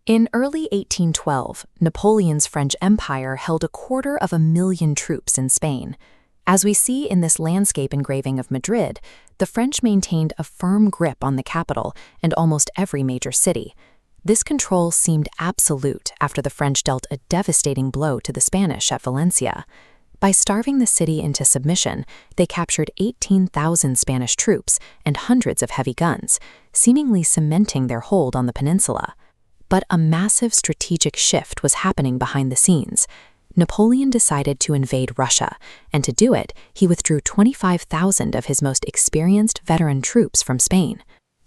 In early 1812, Napoleon's French Empire held 250,000 troops in Spain. As we see in this landscape engraving of Madrid, the French maintained a firm grip on the capital and almost every major city. This control seemed absolute after the French dealt a devastating blow to the Spanish at Valencia. By starving the city into submission, they captured 18,000 Spanish troops and hundreds of heavy guns, seemingly cementing their hold on the peninsula. But a massive strategic shift was happening behind the scenes. Napoleon decided to invade Russia, and to do it, he withdrew 25,000 of his most experienced veteran troops from Spain.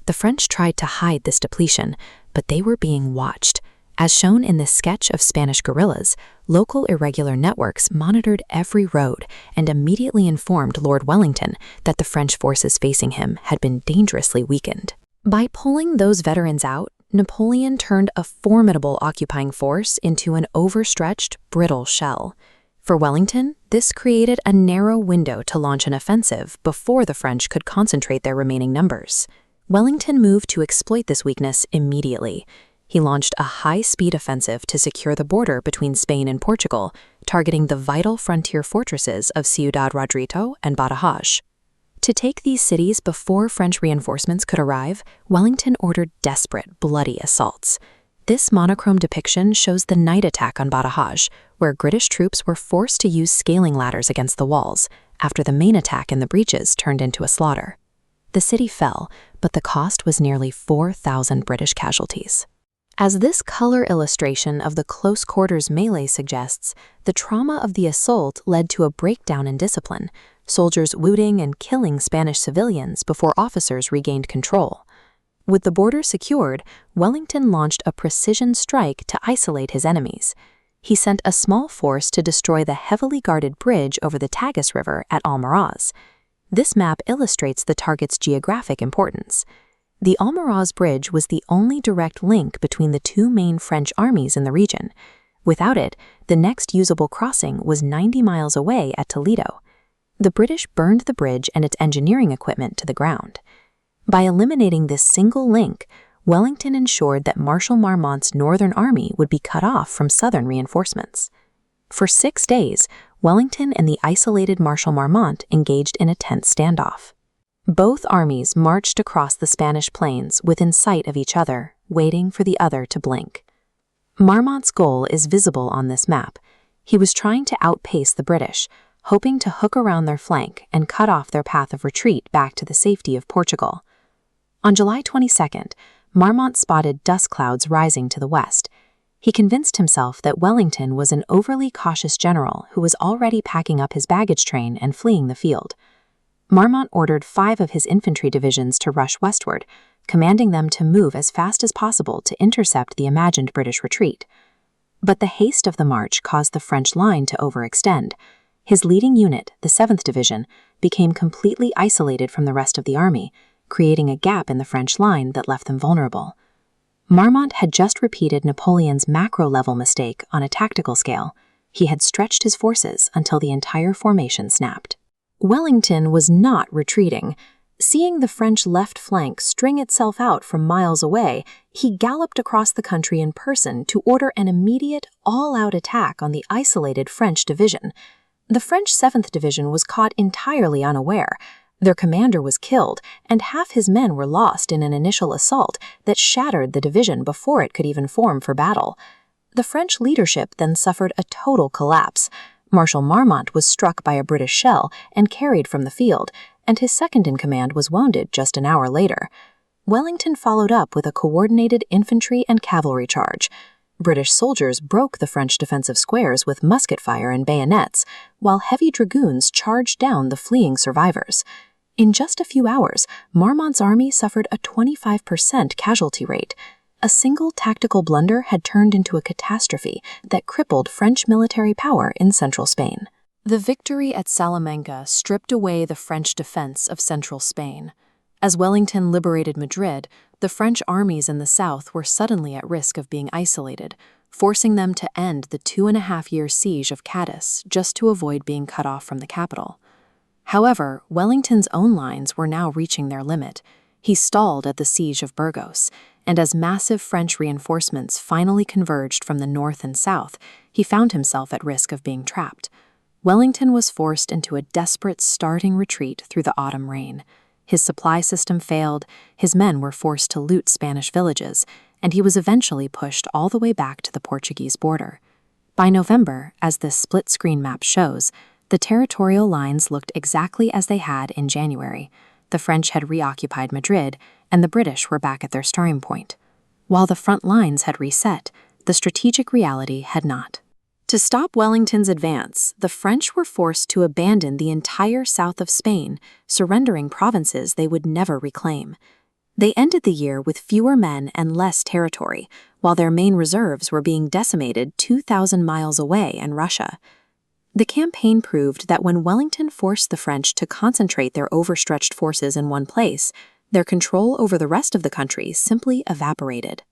The French tried to hide this depletion, but they were being watched. As shown in this sketch of Spanish guerrillas, local irregular networks monitored every road and immediately informed Lord Wellington that the French forces facing him had been dangerously weakened. By pulling those veterans out, Napoleon turned a formidable occupying force into an overstretched, brittle shell. For Wellington, this created a narrow window to launch an offensive before the French could concentrate their remaining numbers. Wellington moved to exploit this weakness immediately. He launched a high-speed offensive to secure the border between Spain and Portugal, targeting the vital frontier fortresses of Ciudad Rodrigo and Badajoz. To take these cities before French reinforcements could arrive, Wellington ordered desperate, bloody assaults. This monochrome depiction shows the night attack on Badajoz, where British troops were forced to use scaling ladders against the walls, after the main attack in the breaches turned into a slaughter. The city fell, but the cost was nearly 4,000 British casualties. As this color illustration of the close quarters melee suggests, the trauma of the assault led to a breakdown in discipline, soldiers looting and killing Spanish civilians before officers regained control. With the border secured, Wellington launched a precision strike to isolate his enemies. He sent a small force to destroy the heavily guarded bridge over the Tagus River at Almaraz. This map illustrates the target's geographic importance. The Almaraz Bridge was the only direct link between the two main French armies in the region. Without it, the next usable crossing was 90 miles away at Toledo. The British burned the bridge and its engineering equipment to the ground. By eliminating this single link, Wellington ensured that Marshal Marmont's northern army would be cut off from southern reinforcements. For 6 days, Wellington and the isolated Marshal Marmont engaged in a tense standoff. Both armies marched across the Spanish plains within sight of each other, waiting for the other to blink. Marmont's goal is visible on this map. He was trying to outpace the British, hoping to hook around their flank and cut off their path of retreat back to the safety of Portugal. On July 22nd, Marmont spotted dust clouds rising to the west. He convinced himself that Wellington was an overly cautious general who was already packing up his baggage train and fleeing the field. Marmont ordered 5 of his infantry divisions to rush westward, commanding them to move as fast as possible to intercept the imagined British retreat. But the haste of the march caused the French line to overextend. His leading unit, the 7th Division, became completely isolated from the rest of the army, creating a gap in the French line that left them vulnerable. Marmont had just repeated Napoleon's macro-level mistake on a tactical scale. He had stretched his forces until the entire formation snapped. Wellington was not retreating. Seeing the French left flank string itself out from miles away, he galloped across the country in person to order an immediate, all-out attack on the isolated French division. The French 7th Division was caught entirely unaware. Their commander was killed, and half his men were lost in an initial assault that shattered the division before it could even form for battle. The French leadership then suffered a total collapse. Marshal Marmont was struck by a British shell and carried from the field, and his second-in-command was wounded just an hour later. Wellington followed up with a coordinated infantry and cavalry charge. British soldiers broke the French defensive squares with musket fire and bayonets, while heavy dragoons charged down the fleeing survivors. In just a few hours, Marmont's army suffered a 25% casualty rate. A single tactical blunder had turned into a catastrophe that crippled French military power in central Spain. The victory at Salamanca stripped away the French defense of central Spain. As Wellington liberated Madrid, the French armies in the south were suddenly at risk of being isolated, forcing them to end the 2.5-year siege of Cadiz just to avoid being cut off from the capital. However, Wellington's own lines were now reaching their limit. He stalled at the siege of Burgos, and as massive French reinforcements finally converged from the north and south, he found himself at risk of being trapped. Wellington was forced into a desperate starting retreat through the autumn rain. His supply system failed, his men were forced to loot Spanish villages, and he was eventually pushed all the way back to the Portuguese border. By November, as this split-screen map shows, the territorial lines looked exactly as they had in January. The French had reoccupied Madrid, and the British were back at their starting point. While the front lines had reset, the strategic reality had not. To stop Wellington's advance, the French were forced to abandon the entire south of Spain, surrendering provinces they would never reclaim. They ended the year with fewer men and less territory, while their main reserves were being decimated 2,000 miles away in Russia. The campaign proved that when Wellington forced the French to concentrate their overstretched forces in one place, their control over the rest of the country simply evaporated.